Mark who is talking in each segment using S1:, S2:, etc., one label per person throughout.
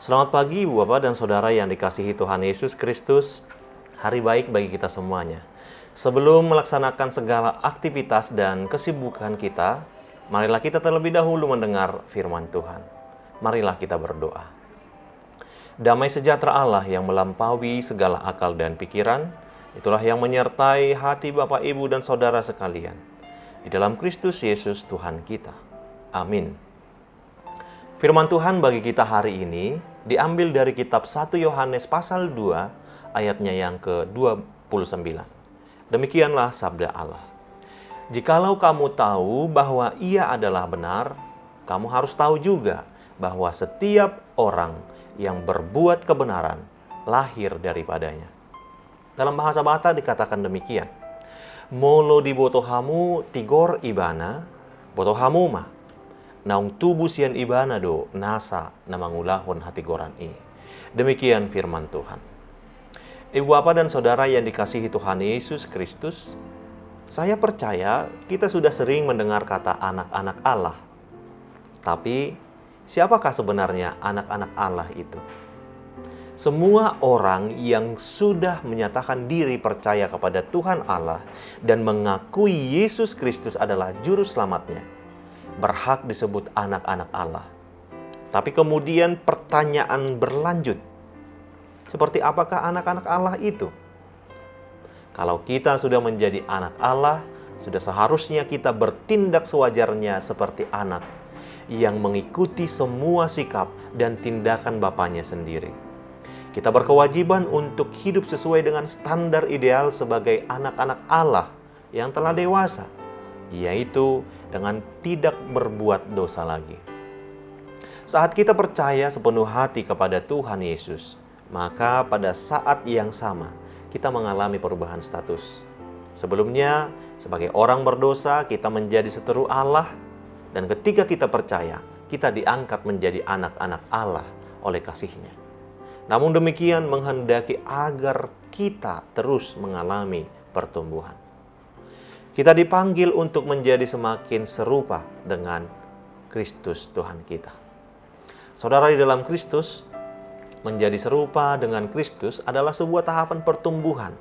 S1: Selamat pagi Ibu Bapak dan Saudara yang dikasihi Tuhan Yesus Kristus. Hari baik bagi kita semuanya. Sebelum melaksanakan segala aktivitas dan kesibukan kita, marilah kita terlebih dahulu mendengar firman Tuhan. Marilah kita berdoa. Damai sejahtera Allah yang melampaui segala akal dan pikiran, itulah yang menyertai hati Bapak, Ibu, dan Saudara sekalian. Di dalam Kristus Yesus Tuhan kita. Amin. Firman Tuhan bagi kita hari ini diambil dari kitab 1 Yohanes pasal 2 ayatnya yang ke-29. Demikianlah sabda Allah. Jikalau kamu tahu bahwa Ia adalah benar, kamu harus tahu juga bahwa setiap orang yang berbuat kebenaran lahir daripadanya. Dalam bahasa Bata dikatakan demikian. Molo di botohamu tigor ibana, botohamu mah. Naung tubuh sian ibana do nasa namangulahon hati goran ini. Demikian firman Tuhan. Ibu Bapak dan Saudara yang dikasihi Tuhan Yesus Kristus, saya percaya kita sudah sering mendengar kata anak-anak Allah. Tapi siapakah sebenarnya anak-anak Allah itu? Semua orang yang sudah menyatakan diri percaya kepada Tuhan Allah dan mengakui Yesus Kristus adalah juru selamatnya berhak disebut anak-anak Allah. Tapi kemudian pertanyaan berlanjut. Seperti apakah anak-anak Allah itu? Kalau kita sudah menjadi anak Allah, sudah seharusnya kita bertindak sewajarnya seperti anak yang mengikuti semua sikap dan tindakan bapaknya sendiri. Kita berkewajiban untuk hidup sesuai dengan standar ideal sebagai anak-anak Allah yang telah dewasa, yaitu dengan tidak berbuat dosa lagi. Saat kita percaya sepenuh hati kepada Tuhan Yesus, maka pada saat yang sama kita mengalami perubahan status. Sebelumnya, sebagai orang berdosa, kita menjadi seteru Allah, dan ketika kita percaya, kita diangkat menjadi anak-anak Allah oleh kasih-Nya. Namun demikian menghendaki agar kita terus mengalami pertumbuhan. Kita dipanggil untuk menjadi semakin serupa dengan Kristus Tuhan kita. Saudara, di dalam Kristus, menjadi serupa dengan Kristus adalah sebuah tahapan pertumbuhan,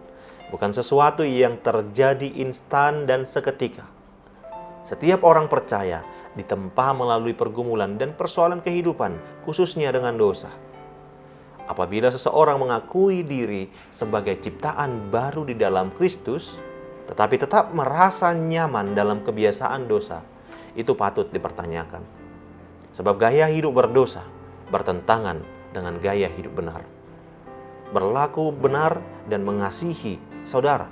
S1: bukan sesuatu yang terjadi instan dan seketika. Setiap orang percaya ditempa melalui pergumulan dan persoalan kehidupan, khususnya dengan dosa. Apabila seseorang mengakui diri sebagai ciptaan baru di dalam Kristus, tetapi tetap merasa nyaman dalam kebiasaan dosa, itu patut dipertanyakan. Sebab gaya hidup berdosa bertentangan dengan gaya hidup benar. Berlaku benar dan mengasihi saudara.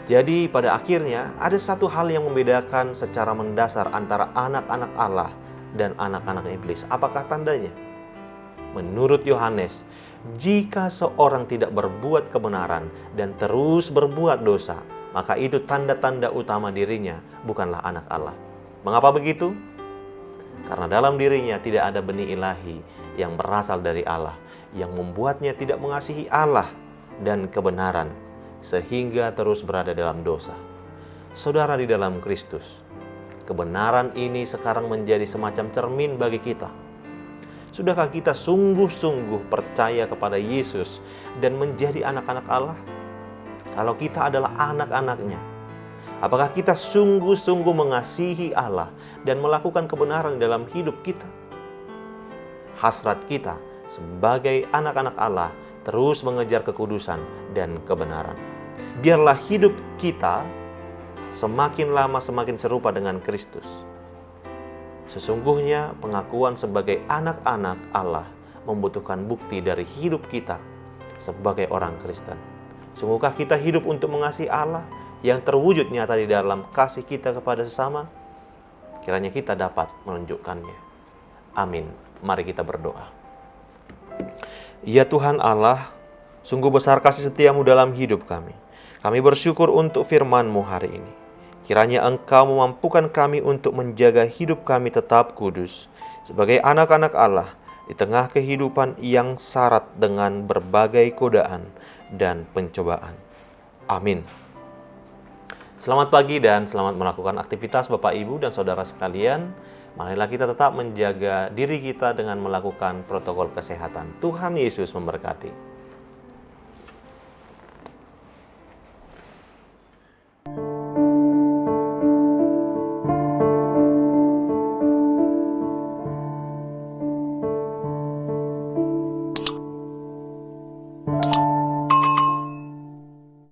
S1: Jadi pada akhirnya ada satu hal yang membedakan secara mendasar antara anak-anak Allah dan anak-anak iblis. Apakah tandanya? Menurut Yohanes, jika seorang tidak berbuat kebenaran dan terus berbuat dosa, maka itu tanda-tanda utama dirinya bukanlah anak Allah. Mengapa begitu? Karena dalam dirinya tidak ada benih ilahi yang berasal dari Allah, yang membuatnya tidak mengasihi Allah dan kebenaran, sehingga terus berada dalam dosa. Saudara, di dalam Kristus, kebenaran ini sekarang menjadi semacam cermin bagi kita. Sudahkah kita sungguh-sungguh percaya kepada Yesus dan menjadi anak-anak Allah? Kalau kita adalah anak-anaknya, apakah kita sungguh-sungguh mengasihi Allah dan melakukan kebenaran dalam hidup kita? Hasrat kita sebagai anak-anak Allah terus mengejar kekudusan dan kebenaran. Biarlah hidup kita semakin lama semakin serupa dengan Kristus. Sesungguhnya pengakuan sebagai anak-anak Allah membutuhkan bukti dari hidup kita sebagai orang Kristen. Sungguhkah kita hidup untuk mengasihi Allah yang terwujud nyata di dalam kasih kita kepada sesama? Kiranya kita dapat menunjukkannya. Amin. Mari kita berdoa. Ya Tuhan Allah, sungguh besar kasih setiamu dalam hidup kami. Kami bersyukur untuk firman-Mu hari ini. Kiranya Engkau memampukan kami untuk menjaga hidup kami tetap kudus sebagai anak-anak Allah di tengah kehidupan yang syarat dengan berbagai godaan dan pencobaan. Amin. Selamat pagi dan selamat melakukan aktivitas Bapak, Ibu, dan Saudara sekalian. Marilah kita tetap menjaga diri kita dengan melakukan protokol kesehatan. Tuhan Yesus memberkati.